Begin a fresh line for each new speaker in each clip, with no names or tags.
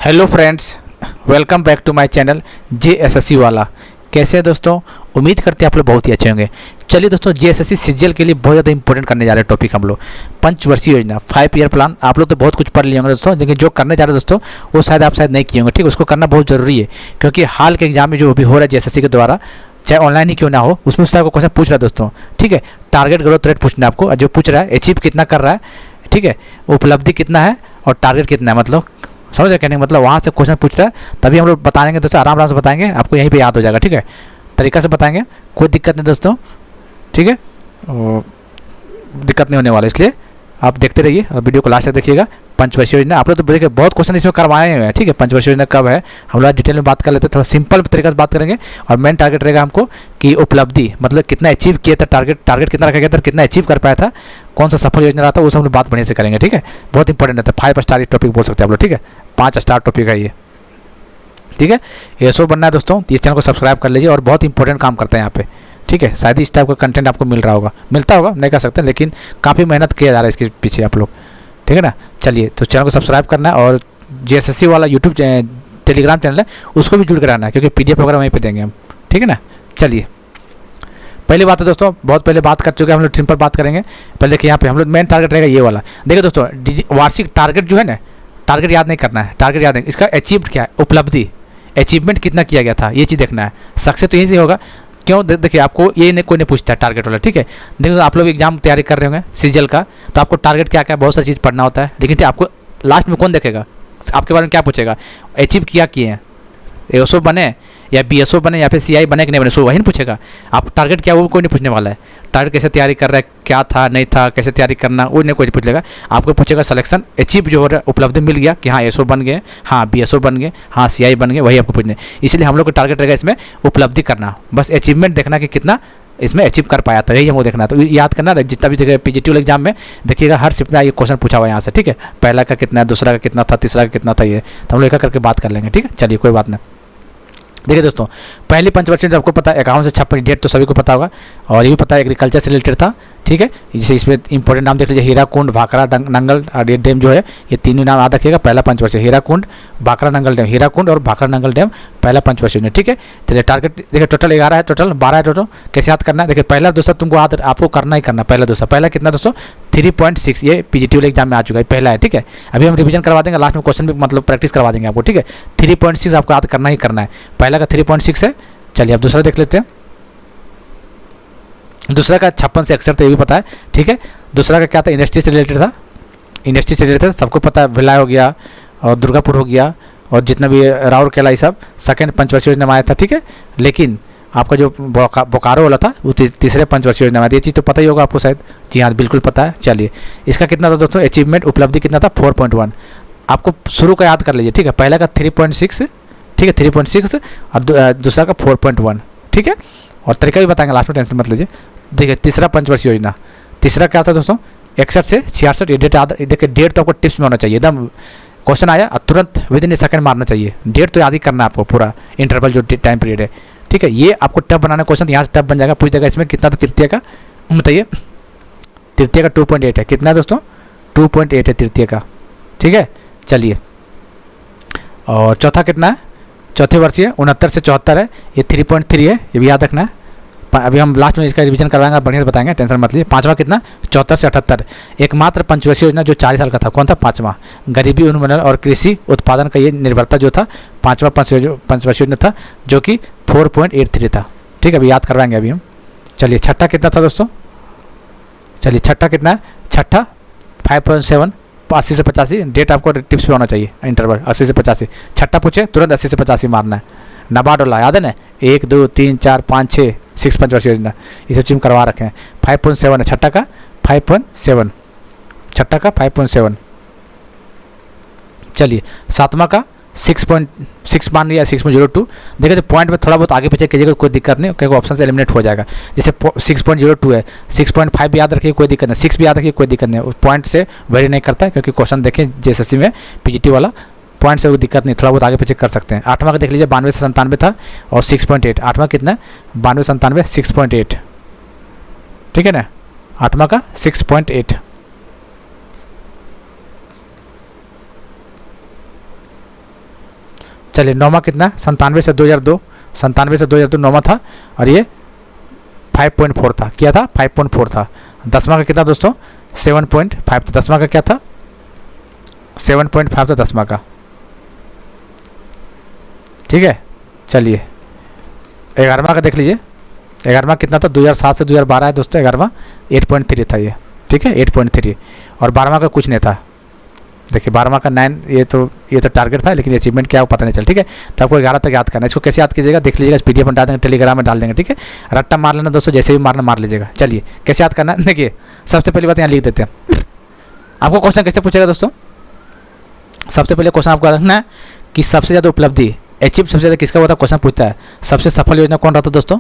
Hello friends, welcome back to my channel JSSC वाला। कैसे हैं दोस्तों? उम्मीद करते हैं आप लोग बहुत ही अच्छे होंगे। चलिए दोस्तों, जेएसएससी सीजीएल के लिए बहुत ज़्यादा इंपॉर्टेंट करने जा रहे हैं टॉपिक हम लोग। पंचवर्षीय योजना 5 ईयर प्लान। आप लोग तो बहुत कुछ पढ़ लिए होंगे दोस्तों, लेकिन जो करने जा रहे हैं दोस्तों वो शायद आप नहीं किए होंगे। ठीक, उसको करना बहुत ज़रूरी है, क्योंकि हाल के एग्जाम में जो भी हो रहा है जेएसएससी के द्वारा, चाहे ऑनलाइन ही क्यों ना हो, उसमें उस तरह का क्वेश्चन पूछ रहा है दोस्तों। ठीक है, टारगेट ग्रोथ रेट पूछना है आपको, जो पूछ रहा है अचीव कितना कर रहा है, ठीक है, उपलब्धि कितना है और टारगेट कितना है, मतलब समझ रहे कहने का मतलब, वहाँ से क्वेश्चन पूछ रहा है। तभी हम लोग बताएंगे दोस्तों, आराम आराम से बताएंगे, आपको यहीं पे याद हो जाएगा। ठीक है, तरीका से बताएंगे, कोई दिक्कत नहीं दोस्तों। ठीक है, दिक्कत नहीं होने वाला, इसलिए आप देखते रहिए और वीडियो को लास्ट तक देखिएगा। पंचवर्षीय योजना आप लोग तो देखिए बहुत क्वेश्चन इसमें करवाए हुए हैं। ठीक है, पंचवर्षीय योजना कब है हम लोग डिटेल में बात कर लेते हैं, थोड़ा सिंपल तरीके से बात करेंगे। और मेन टारगेट रहेगा हमको कि उपलब्धि मतलब कितना अचीव किया था, टारगेट कितना रखा गया था, कितना अचीव कर पाया था, कौन सा सफल योजना रहा था, वो सब हम लोग बात बढ़िया से करेंगे। ठीक है, बहुत इंपॉर्टेंट रहता है, 5 स्टार टॉपिक बोल सकते हैं आप लोग। ठीक है, 5 स्टार टॉपिक है ये। ठीक है, ये शो बनना है दोस्तों, इस चैनल को सब्सक्राइब कर लीजिए और बहुत इंपॉर्टेंट काम करते हैं यहाँ पे। ठीक है, शायद इस टाइप का कंटेंट आपको मिल रहा होगा, मिलता होगा, नहीं कह सकते, लेकिन काफ़ी मेहनत किया जा रहा है इसके पीछे आप लोग। ठीक है ना, चलिए तो चैनल को सब्सक्राइब करना है और जेएसएससी वाला यूट्यूब टेलीग्राम चैनल है उसको भी जुड़ कर आना है, क्योंकि पीडीएफ वगैरह वहीं पे देंगे हम। ठीक है ना, चलिए पहली बात है दोस्तों, बहुत पहले बात कर चुके हैं हम लोग, सिंपल बात करेंगे। पहले देखिए यहाँ पे हम लोग मेन टारगेट रहेगा ये वाला। देखिए दोस्तों, वार्षिक टारगेट जो है ना, टारगेट याद नहीं करना है, टारगेट याद नहीं, इसका अचीव्ड क्या है, उपलब्धि, अचीवमेंट कितना किया गया था, ये चीज़ देखना है। सक्सेस तो यहीं से होगा, क्यों? देखिए आपको ये नहीं, कोई नहीं पूछता है टारगेट वाला। ठीक है, देखो आप लोग एग्जाम तैयारी कर रहे होंगे सीजीएल का, तो आपको टारगेट क्या क्या बहुत सारी चीज़ पढ़ना होता है, लेकिन आपको लास्ट में कौन देखेगा, आपके बारे में क्या पूछेगा, अचीव किया किए हैं, एएसओ बने या बीएसओ बने या फिर सीआई बने कि नहीं बने, सो वही नहीं पूछेगा। आप टारगेट क्या वो कोई नहीं पूछने वाला है। टारगेट कैसे तैयारी कर रहा है, क्या था नहीं था, कैसे तैयारी करना, वो नहीं कोई पूछ लेगा। आपको पूछेगा सिलेक्शन, अचीव जो हो रहा है, उपलब्धि मिल गया कि हाँ एएसओ बन गए, हाँ बीएसओ बन गए, हाँ सीआई बन गए, वही आपको पूछने। इसलिए हम लोग का टारगेट रहेगा इसमें उपलब्धि करना, बस अचीवमेंट देखना कि कितना इसमें अचीव कर पाया था, यही हमको देखना। तो याद करना, जितना भी जगह पीजीटी एग्जाम में देखिएगा, हर शिफ्ट में ये क्वेश्चन पूछा हुआ है यहाँ से। ठीक है, पहला का कितना है, दूसरा का कितना था, तीसरा का कितना था, ये तो हम लोग एक करके बात कर लेंगे। ठीक है, चलिए कोई बात नहीं। देखिए दोस्तों, पहली पंचवर्षीय आपको पता है 51 से 56 डेट तो सभी को पता होगा, और ये भी पता है एग्रीकल्चर से रिलेटेड था। ठीक है, जैसे इसमें इंपॉर्टेंट नाम देख लीजिए, हीराकुंड, भाखड़ा नंगल और ये डैम जो है, ये तीनों नाम याद रखिएगा। पहला पंचवर्षीय हीराकुंड, भाखड़ा नंगल डैम, हीराकुंड और भाखड़ा नंगल डैम पहला पंचवर्षीय में। ठीक है, चलिए टारगेट देखिए, टोटल 11 है, टोटल 12 है टोटल। कैसे याद करना है, देखिए पहला दूसरा तुमको आपको करना ही करना, पहला दूसरा। पहला कितना दोस्तों 3.6, ये पीजीटी वाले एग्जाम में आ चुका है, पहला है। ठीक है, अभी हम रिवीजन करवा देंगे, लास्ट में क्वेश्चन भी मतलब प्रैक्टिस करवा देंगे आपको। ठीक है, 3.6 आपको याद करना ही करना है, पहला का 3.6 है। चलिए अब दूसरा देख लेते हैं, दूसरा का 56 से 61 तो ये भी पता है। ठीक है, दूसरा का क्या था, इंडस्ट्री से रिलेटेड था, इंडस्ट्री से रिलेटेड सबको पता है, भिलाई हो गया और दुर्गापुर हो गया और जितना भी राउरकेला, ये सब सेकेंड पंचवर्षीय योजना में आया था। ठीक है, लेकिन आपका जो बोकारो वाला था वो तीसरे पंचवर्षीय योजना में, ये चीज़ तो पता ही होगा आपको शायद। जी हाँ, बिल्कुल पता है। चलिए इसका कितना था दोस्तों, अचीवमेंट उपलब्धि कितना था 4.1। आपको शुरू का याद कर लीजिए। ठीक है, पहला का 3.6, ठीक है 3.6 और दूसरा का 4.1। ठीक है, और तरीका भी बताएंगे लास्ट में, टेंशन मत लीजिए। देखिए तीसरा पंचवर्षीय योजना, तीसरा क्या था दोस्तों 61 से 66, ये डेट याद। देखिए डेट तो आपको टिप्स में होना चाहिए, एकदम क्वेश्चन आया और तुरंत विद इन सेकंड मारना चाहिए। डेट तो याद ही करना है आपको, पूरा इंटरवल जो टाइम पीरियड है। ठीक है, ये आपको टफ बनाना क्वेश्चन, यहाँ से टफ बन जाएगा, पूछ देगा इसमें कितना था तृतीय का, बताइए। तृतीय का 2.8 है, कितना है दोस्तों 2.8 है तृतीय का। ठीक है, चलिए और चौथा कितना है, चौथे वर्षीय 69 से 74 है, ये 3.3 है, ये भी याद रखना है। अभी हम लास्ट में इसका रिवीजन करवाएंगे, बढ़िया से बताएंगे, टेंशन मत लीजिए। पांचवा कितना 74 से 78, एकमात्र पंचवर्षीय योजना जो 40 साल का था, कौन था, पांचवा, गरीबी उन्मूलन और कृषि उत्पादन का ये निर्भरता जो था, पांचवा पंचवर्षीय योजना था, जो कि 4.83 था। ठीक है, अभी याद करवाएंगे अभी हम। चलिए छठा कितना था दोस्तों, चलिए छठा कितना है, छठा 5.7, 80 से 85, डेट आपको टिप्स पे होना चाहिए, इंटरवल 80 से 85। छठा पूछे तुरंत 80 से 85 मारना है। नाबार्ड वाला याद है ना, 1 2 3 4 5 6 6 पंचवर्षीय योजना, ये सब चीज करवा रखे हैं। 5.7 है छठा का, 5.7 छठा का 5.7। चलिए सातवां का 6.6 मान लिया, 6.02। देखिए तो पॉइंट में थोड़ा बहुत आगे पीछे कीजिएगा, कोई दिक्कत नहीं, क्योंकि ऑप्शन से एलिमिनेट हो जाएगा। जैसे 6.02 है, 6.5 भी याद रखिए, कोई दिक्कत नहीं, 6 भी याद रखिए, कोई दिक्कत नहीं, उस पॉइंट से वेरी नहीं करता है, क्योंकि क्वेश्चन देखें जेएसएससी में पीजीटी वाला पॉइंट से कोई दिक्कत नहीं, थोड़ा बहुत आगे पीछे कर सकते हैं। आठवां का देख लीजिए 92 से 97 था और 6.8, आठवां कितना है 92 से 97 6.8। ठीक है ना, आठवां का 6.8। चलिए 9वां कितना, 97 से 2002, 97 से 2002 9वां था, और ये 5.4 था, क्या था 5.4 था। 10वां का कितना दोस्तों 7.5 था। 10वां का क्या था 7.5 था 10वां का, ठीक है। चलिए 11वां का देख लीजिए, 11वां कितना था 2007 से 2012 है दोस्तों, 11वां 8.3 था ये, ठीक है 8.3। और 12वां का कुछ नहीं था, देखिए 12वां का 9, ये तो टारगेट था, लेकिन अचीवमेंट क्या वो पता नहीं चला, ठीक है। तो आपको 11 तक याद करना है। इसको कैसे याद कीजिएगा देख लीजिएगा, PDF में डाल देंगे, टेलीग्राम में डाल देंगे, ठीक है। रट्टा मार लेना दोस्तों, जैसे भी मारना मार लीजिएगा। चलिए कैसे याद करना है, देखिए सबसे पहली बात यहाँ लिख देते हैं। आपको क्वेश्चन कैसे पूछेगा दोस्तों, सबसे पहले क्वेश्चन आपको रखना है कि सबसे ज़्यादा उपलब्धि अचीव सबसे ज़्यादा किसका हुआ था, क्वेश्चन पूछता है। सबसे सफल योजना कौन रहा था दोस्तों,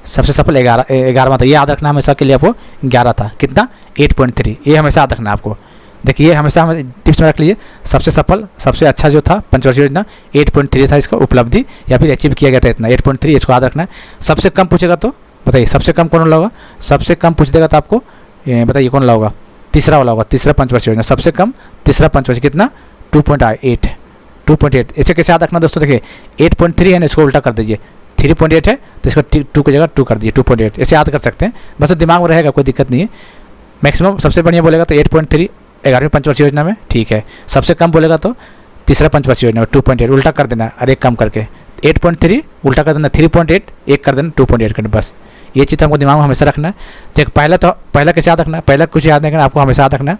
सबसे सफल 11वां था, ये याद रखना हमेशा के लिए आपको। 11 था कितना 8.3, ये हमेशा याद रखना है आपको। देखिए हमेशा हमें टिप्स में रख लीजिए, सबसे सफल सबसे अच्छा जो था पंचवर्षीय योजना 8.3 था इसका उपलब्धि, या फिर अचीव किया गया था इतना 8.3, इसको याद रखना है। सबसे कम पूछेगा तो बताइए सबसे कम कौन वाला होगा, सबसे कम पूछ देगा तो आपको बताइए कौन वाला होगा, तीसरा वाला होगा, तीसरा पंचवर्षीय योजना सबसे कम, तीसरा पंचवर्षीय कितना 2.8। इसे कैसे याद रखना दोस्तों, देखिए 8.3 है ना, इसको उल्टा कर दीजिए, 3.8 है तो इसको 2 की जगह 2 कर दीजिए, 2.8 ऐसे याद कर सकते हैं, बस दिमाग में रहेगा, कोई दिक्कत नहीं है। मैक्सिमम सबसे बढ़िया बोलेगा तो 8.3 11वीं पंचवर्षीय योजना में, ठीक है। सबसे कम बोलेगा तो तीसरा पंचवर्षीय योजना में 2.8, उल्टा कर देना, और एक कम करके 8.3 उल्टा कर देना 3.8, एक कर देना 2.8 करना, बस ये चीज़ हमको दिमाग में हमेशा रखना है। देख पहला कैसे याद रखना है, पहला कुछ याद नहीं करना, आपको हमेशा याद रखना है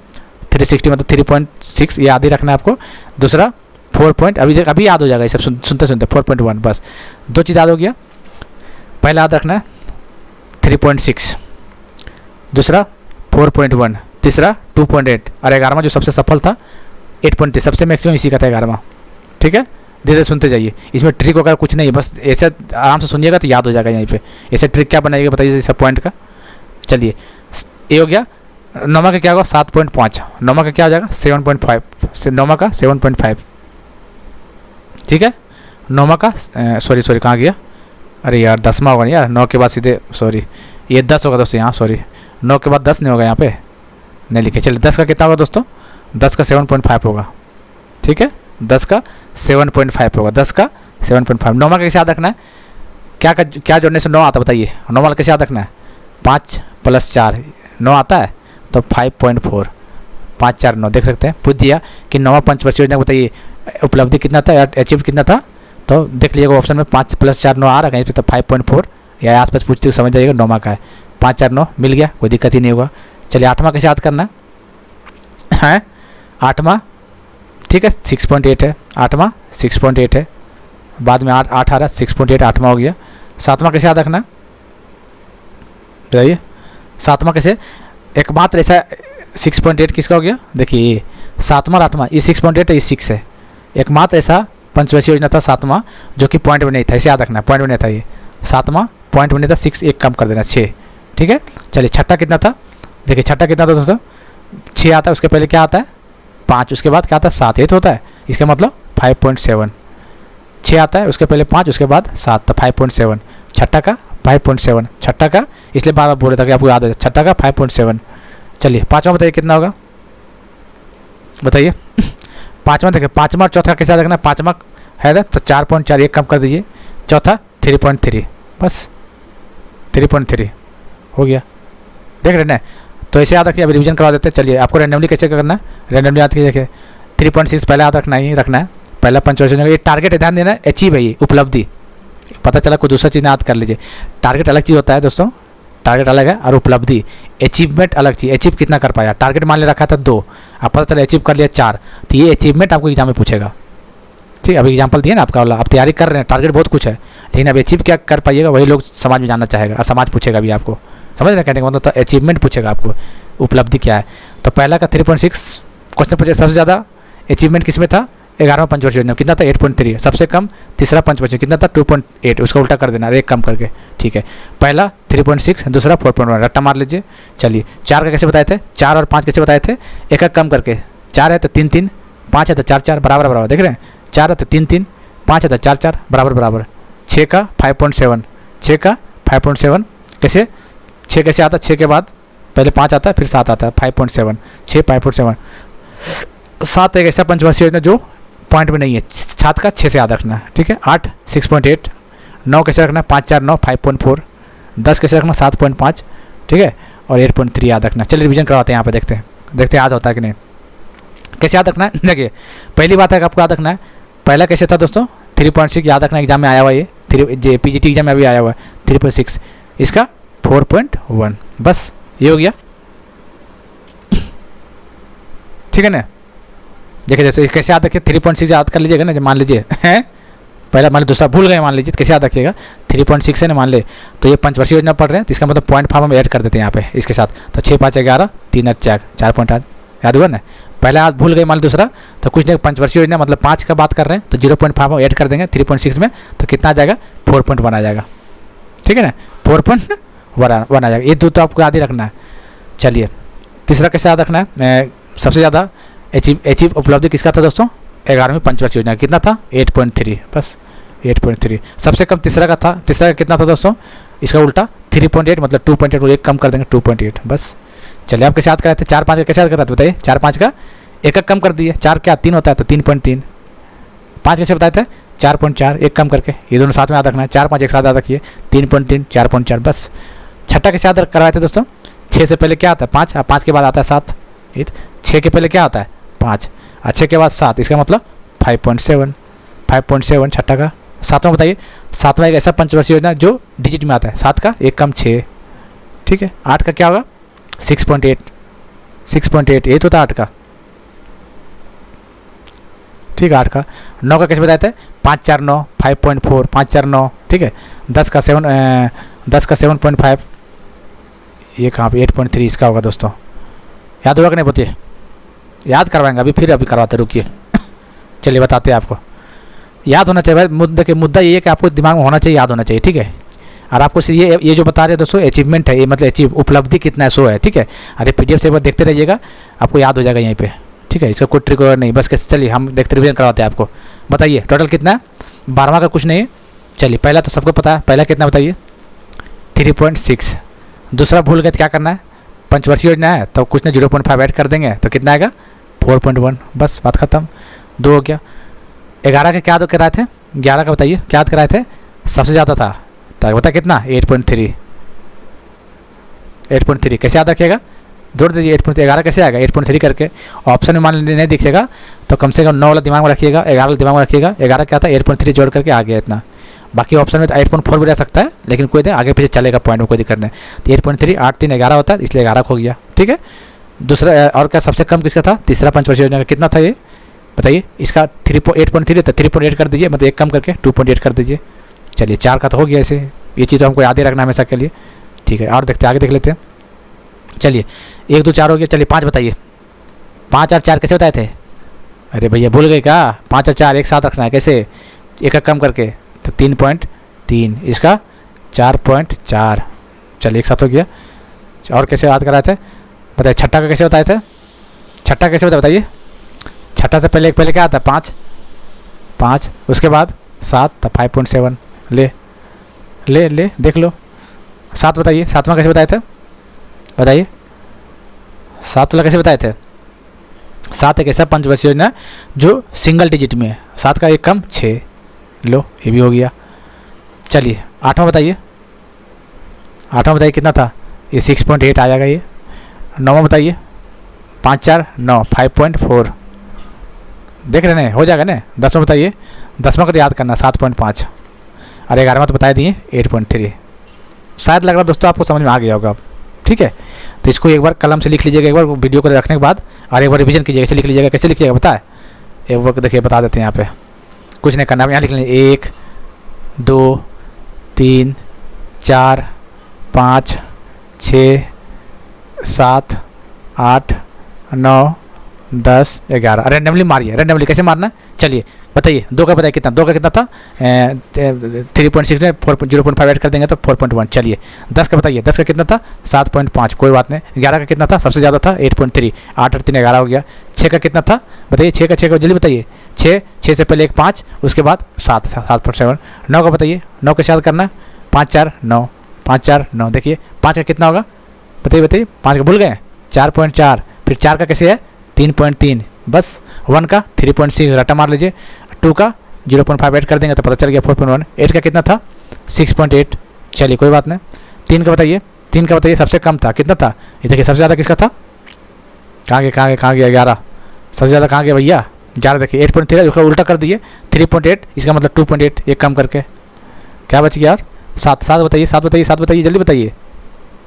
360 मतलब 3.6 ये याद ही रखना है आपको। दूसरा 4 अभी याद हो जाएगा, ये सब सुनते सुनते 4.1, बस 2 चीज़ याद हो गया। पहला याद रखना है 3.6, दूसरा 4.1, तीसरा 2.8, और 11वां जो सबसे सफल था 8.3, सबसे मैक्सिमम इसी का था 11वां, ठीक है। धीरे धीरे सुनते जाइए, इसमें ट्रिक वगैरह कुछ नहीं है, बस ऐसे आराम से सुनिएगा तो याद हो जाएगा यहीं पे। ऐसे ट्रिक क्या बनाइएगा बताइए सब पॉइंट का। चलिए ये हो गया। 9वां का क्या होगा 7.5, 9वां का क्या हो जाएगा 7.5, 9वां का 7.5, ठीक है। 9वां का सॉरी कहाँ गया, अरे यार 10वां होगा नहीं यार, 9 के बाद सीधे सॉरी ये 10 होगा दोस्तों यहाँ, सॉरी 9 के बाद 10 नहीं होगा यहाँ पे, नहीं लिखे। चलिए 10 का कितना होगा दोस्तों, 10 का 7.5 होगा, ठीक है। 10 का 7.5 होगा, 10 का 7.5। 9वां का कैसे याद रखना है, क्या जोड़ने से 9 आता है बताइए, 9 वाला कैसे याद रखना है, 5 + 4 9 आता है तो 5.4, 5 4 9 देख सकते हैं। पूछ दिया कि 9वां पंचवर्षीय योजना बताइए उपलब्धि कितना था, अचीव कितना था, तो देख लीजिएगा ऑप्शन में 5 + 4 9 आ रहा है कहीं पे, तो 5.4 या आसपास पूछते समझ जाइएगा 9वां का है। 5 4 9 मिल गया, कोई दिक्कत ही नहीं होगा। चलिए 8वां कैसे याद करना है 8वां, ठीक है 6.8 है, 8वां 6.8 है, बाद में 8 आ रहा 6.8 8वां हो गया। 7वां कैसे याद रखना बताइए, 7वां कैसे, एकमात्र ऐसा 6.8 किसका हो गया, देखिए ये 7वां 8वां, ये 6.8 है, ये 6 है, एकमात्र ऐसा पंचवर्षीय योजना था 7वां जो कि पॉइंट में नहीं था, इसे याद रखना पॉइंट में नहीं था, ये 7वां पॉइंट में नहीं था, 6 एक कम कर देना 6, ठीक है। चलिए छठा कितना था, देखिए छठा कितना था दोस्तों 6 आता है, उसके पहले क्या आता है 5, उसके बाद क्या आता है 7, ये तो होता है, इसका मतलब 5.7, 6 आता है उसके पहले 5 उसके बाद 7, तो 5.7 छठा का 5.7, छठा का इसलिए बार बार बोल रहा था कि आपको याद है, छठा का 5.7। चलिए 5वां बताइए कितना होगा बताइए 5वां, देखिए 5वां और चौथा कैसे याद रखना, 5वां है ना तो 4.4 एक कम कर दीजिए, चौथा 3.3, बस 3.3 हो गया, देख रहे ना। तो ऐसे याद रखिए, अभी रिवीजन करवा देते हैं। चलिए आपको रैंडमली कैसे करना है, रैंडमली याद कीजिए, देखिए 3.6 पहले याद रखना ही रखना है, पहला पंचवर्षीय योजना, ये टारगेट है ध्यान देना है, अचीव है ये उपलब्धि, पता चला कोई दूसरा चीज़ याद कर लीजिए। टारगेट अलग चीज़ होता है दोस्तों, टारगेट अलग है और उपलब्धि अचीवमेंट अलग चीज़। अचीव कितना कर पाया, टारगेट मान ले रखा था 2, अब पता चला अचीव कर लिया 4, तो ये अचीवमेंट आपको एग्जाम में पूछेगा, ठीक है। अभी एग्जाम्पल दिए ना आपका वाला, आप तैयारी कर रहे हैं, टारगेट बहुत कुछ है, लेकिन अब अचीव क्या कर पाइएगा वही लोग समाज में जानना चाहेगा, और समाज पूछेगा भी आपको, समझ रहे हैं कहने का मतलब, तो अचीवमेंट पूछेगा आपको, उपलब्धि क्या है। तो पहला का 3.6 क्वेश्चन पूछेगा, सबसे ज़्यादा अचीवमेंट किस में था 11वां पंचवर्षीय योजना कितना था 8.3, सबसे कम तीसरा पंचवर्षीय कितना था 2.8, उसका उल्टा कर देना एक कम करके, ठीक है। पहला 3.6, दूसरा 4.1, रट्टा मार लीजिए। चलिए 4 का कैसे बताए थे, 4 और 5 कैसे बताए थे, एक एक कम करके, 4 है तो 3 3, 5 है तो 4 4 बराबर बराबर, देख रहे हैं 4 है तो 3 3, 5 है तो 4 4 बराबर बराबर। 6 का 5.7, 6 का 5.7 कैसे, 6 कैसे आता है, 6 के बाद पहले 5 आता है फिर 7 आता है, 5.7 6 5.7। 7 एक ऐसा पंचवर्षीय योजना जो पॉइंट में नहीं है। 7 का 6 से याद रखना है, ठीक है। 8 6.8, 9 कैसे रखना है 5 4 9 5.4, 10 कैसे रखना 7.5, ठीक है, और 8.3 याद रखना। चलिए रिवीजन करवाते हैं यहाँ पे, देखते हैं याद होता है कि नहीं। कैसे याद रखना है, देखिए पहली बात है कि आपको याद रखना है, पहला कैसे था दोस्तों 3.6 याद रखना, एग्जाम में आया हुआ ये, PGT एग्जाम में अभी आया हुआ है 3.6, इसका 4.1, बस ये हो गया, ठीक है ना। देखिए जैसे कैसे याद रखिए 3.6 याद कर लीजिएगा ना, जब मान लीजिए हैं पहला मान लीजिए दूसरा भूल गए, मान लीजिए तो कैसे याद रखिएगा 3.6 है ना, मान ले तो ये पंचवर्षीय योजना पढ़ रहे हैं, तो इसका मतलब 0.5 हम ऐड कर देते हैं यहाँ पे इसके साथ, तो 6 5 11 3 8 4 4.8 याद हुआ ना। पहला याद भूल गए मान लो दूसरा, तो कुछ नहीं पंचवर्षीय योजना मतलब 5 का बात कर रहे हैं, तो 0.5 हम ऐड कर देंगे 3.6 में, तो कितना आ जाएगा 4.1 आ जाएगा, ठीक है ना, 4.1 आ जाएगा। ये दो तो आपको याद ही रखना है। चलिए तीसरा कैसे याद रखना है, सबसे ज़्यादा अचीव उपलब्धि किसका था दोस्तों 11वीं पंचवर्षीय योजना, कितना था 8.3, बस 8.3। सबसे कम तीसरा का था, तीसरा का कितना था दोस्तों, इसका उल्टा 3.8 मतलब 2.8 को एक कम कर देंगे 2.8, बस। चलिए आप कैसे याद कराए थे 4 5 का कैसे याद कराते बताइए, 4 5 का एक कम कर दिए, 4 क्या 3 होता है तो 3.3, 5 कैसे बताए थे 4.4 एक कम करके, ये दोनों साथ में याद रखना है, 4 5 एक साथ याद रखिए 3.3 4.4, बस। छठा कैसे याद करवाए थे दोस्तों, 6 से पहले क्या आता है 5, 5 के बाद आता है 7, 6 के पहले क्या आता है 5, 6 के बाद 7, इसका मतलब 5.7 छठा का। सातवां बताइए, सातवां एक ऐसा पंचवर्षीय योजना जो डिजिट में आता है, 7 का एक कम 6, ठीक है। 8 का क्या होगा 6.8 ये तो था 8 का, ठीक है 8 का। 9 का कैसे बताए थे 5 4 9 5.4 5 4 9, ठीक है। 10 का 7.5, ये कहाँ पे 8.3 इसका होगा दोस्तों, याद होगा कि नहीं बताइए, याद करवाएंगे अभी करवाते रुकिए। चलिए बताते हैं आपको, याद होना चाहिए भाई, मुद्दे के मुद्दा ये है कि आपको दिमाग में होना चाहिए, याद होना चाहिए, ठीक है। और आपको ये जो बता रहे हैं दोस्तों अचीवमेंट है, ये मतलब उपलब्धि कितना है सो है, ठीक है। अरे PDF से एक बार देखते रहिएगा, आपको याद हो जाएगा यहीं पे, ठीक है। इसका कोई ट्रिक और नहीं, बस कैसे। चलिए हम देखते रिवीजन करवाते हैं आपको। बताइए टोटल कितना है, 12वां का कुछ नहीं है। चलिए पहला तो सबको पता है, पहला कितना बताइए 3.6। दूसरा भूल गए तो क्या करना है, पंचवर्षीय योजना है तो कुछ नहीं 0.5 ऐड कर देंगे, तो कितना आएगा 4.1, बस बात खत्म। 2 हो गया। 11 का क्या याद कराए थे, 11 का बताइए क्या याद कराए थे, सबसे ज़्यादा था तो बता कितना 8.3 कैसे याद रखिएगा, जोड़ दीजिए 8.3, 11 कैसे आएगा 8.3 करके। ऑप्शन में मान लीजिए नहीं दिखेगा तो कम से कम 9 वाला दिमाग में रखिएगा, 11 वाला दिमाग में रखिएगा। 11 क्या था 8.3 जोड़ करके आ गया इतना। बाकी ऑप्शन में तो 8.4 भी रह सकता है, लेकिन कोई आगे पीछे चलेगा पॉइंट में, कोई दिक्कत नहीं। तो 8.3 8 3 11 होता है, इसलिए 11 हो गया, ठीक है। दूसरा और क्या सबसे कम किसका था, तीसरा पंचवर्षीय योजना का कितना था ये बताइए, इसका 8.3 था, 3.8 कर दीजिए, मतलब एक कम करके 2.8 कर दीजिए। चलिए 4 का तो हो गया ऐसे, ये चीज़ तो हमको याद ही रखना हमेशा के लिए, ठीक है। और देखते आगे देख लेते हैं। चलिए 1 2 4 हो गया। चलिए 5 बताइए, 5 और 4 कैसे बताए थे, अरे भैया भूल गए क्या, 5 और 4 एक साथ रखना है, कैसे एक कम करके, तो 3.3, इसका 4.4। चलिए एक साथ हो गया। और कैसे याद कराए थे बताइए, छठा का कैसे बताए थे, छठा कैसे बताइए, छठा से पहले क्या आता है 5, उसके बाद 7 तो 5.7, ले देख लो। 7 बताइए, 7वां कैसे बताए थे बताइए, 7 वाला कैसे बताए थे। 7 एक ऐसा पंचवर्षीय योजना जो सिंगल डिजिट में है, 7 का एक कम 6, लो ये भी हो गया। चलिए 8वां बताइए, 8वां बताइए कितना था, ये 6.8 आ जाएगा ये। 9वां बताइए, 5 4 9 5.4, देख रहे हैं हो जाएगा ना। 10वां बताइए, 10वां का तो याद करना 7.5, और 11वां तो बता दिए 8.3। शायद लग रहा दोस्तों आपको समझ में आ गया होगा अब, ठीक है। तो इसको एक बार कलम से लिख लीजिएगा, एक बार वीडियो को रखने के बाद, और एक बार रिवीजन कीजिएगा। कैसे लिख लीजिएगा, कैसे लिखिएगा बताए, एक बार देखिए बता देते हैं। यहाँ पे कुछ नहीं करना, यहाँ लिख लेंगे 1 2 3 4 5 6 7 8 9 10 11, रैंडमली मारिए। रैंडमली कैसे मारना है चलिए बताइए। 2 का बताइए कितना, 2 का कितना था 3.6 में 0.5 ऐड कर देंगे तो 4.1। चलिए 10 का बताइए, 10 का कितना था 7.5, कोई बात नहीं। 11 का कितना था, सबसे ज़्यादा था 8.3, 8 और 3 11 हो गया। 6 का कितना था बताइए, 6 का जल्दी बताइए। 6 से पहले एक 5, उसके बाद 7.7। 9 का बताइए, 9 कैसे याद करना है 5 4 9 5 4 9, देखिए 5 का कितना होगा बताइए 5 का भूल गए 4.4, फिर 4 का कैसे है 3.3, बस 1 का 3.6 रटा मार लीजिए, 2 का 0.5 ऐड कर देंगे तो पता चल गया 4.1। 8 का कितना था 6.8, चलिए कोई बात नहीं। 3 का बताइए, 3 का बताइए सबसे कम था कितना था, ये देखिए सबसे ज़्यादा किसका था, कहाँ गया 11, सबसे ज़्यादा कहाँ गया भैया 11, देखिए 8.3 उसका उल्टा कर दीजिए 3.8, इसका मतलब 2.8, एक कम करके क्या बच गया यार 7। 7 बताइए, 7 बताइए, 7 बताइए, जल्दी बताइए।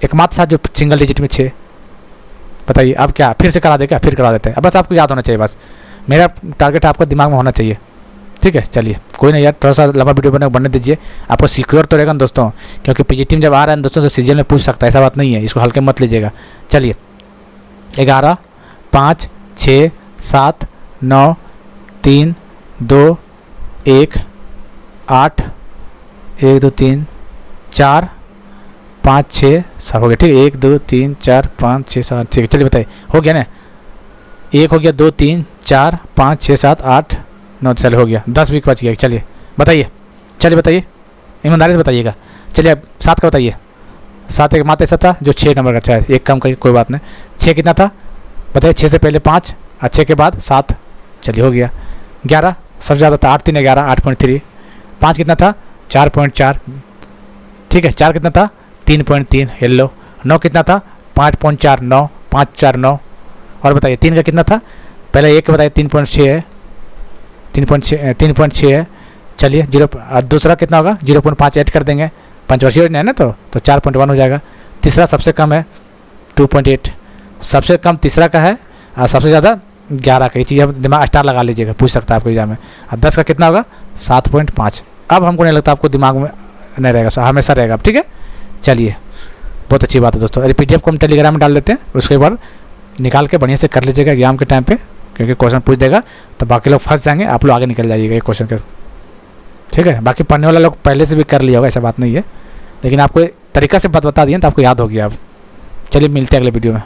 एकमात्र साथ जो सिंगल डिजिट में 6, बताइए अब क्या फिर से करा दे, क्या फिर करा देते हैं, अब बस आपको याद होना चाहिए, बस मेरा टारगेट आपका दिमाग में होना चाहिए, ठीक है। चलिए कोई नहीं यार, थोड़ा सा लंबा वीडियो बनने दीजिए, आपको सिक्योर तो रहेगा ना दोस्तों, क्योंकि पीजीटी में जब आ रहा है दोस्तों तो सीजन में पूछ सकता है, ऐसा बात नहीं है, इसको हल्के मत लीजिएगा। चलिए 11 5 6 7 9 3 2 1 8 1 2 3 4 5 6 सब हो गया, ठीक है। 1 2 3 4 5 6 7, ठीक है। चलिए बताइए हो गया ना, 1 हो गया, 2 3 4 5 6 7 8 9, चलिए हो गया, 10 वीक बच गया। चलिए बताइए, चलिए बताइए ईमानदारी से बताइएगा। चलिए अब 7 का बताइए, 7 एक मात्र ऐसा था जो 6 नंबर का था, एक कम करिए कोई बात नहीं। 6 कितना था बताइए, 6 से पहले 5 और 6 के बाद 7, चलिए हो गया। 11 सबसे ज़्यादा था 8 3 11 8.3। 5 कितना था 4.4, ठीक है। 4 कितना था 3.3, येलो। 9 कितना था 5.4 9 5 4 9, और बताइए 3 का कितना था, पहले एक बताइए 3.6 है, 3.6 है। चलिए 0, दूसरा कितना होगा 0.5 ऐड कर देंगे, पंचवर्षीय है ना, तो 4.1 हो जाएगा। तीसरा सबसे कम है 2.8, सबसे कम तीसरा का है, और सबसे ज़्यादा 11 का। ये चीज़ आप दिमाग स्टार लगा लीजिएगा, पूछ सकता है आपको एग्जाम में। और 10 का कितना होगा 7.5। अब हमको नहीं लगता आपको दिमाग में नहीं रहेगा, हमेशा रहेगा, ठीक है। चलिए बहुत अच्छी बात है दोस्तों। अरे PDF को हम टेलीग्राम में डाल देते हैं, उसके बाद निकाल के बढ़िया से कर लीजिएगा एग्जाम के टाइम पे, क्योंकि क्वेश्चन पूछ देगा तो बाकी लोग फंस जाएंगे, आप लोग आगे निकल जाइएगा एक क्वेश्चन के, ठीक है। बाकी पढ़ने वाला लोग पहले से भी कर लिया होगा, ऐसा बात नहीं है, लेकिन आपको तरीका से बात बता दिए तो आपको याद हो गया अब। चलिए मिलते हैं अगले वीडियो में।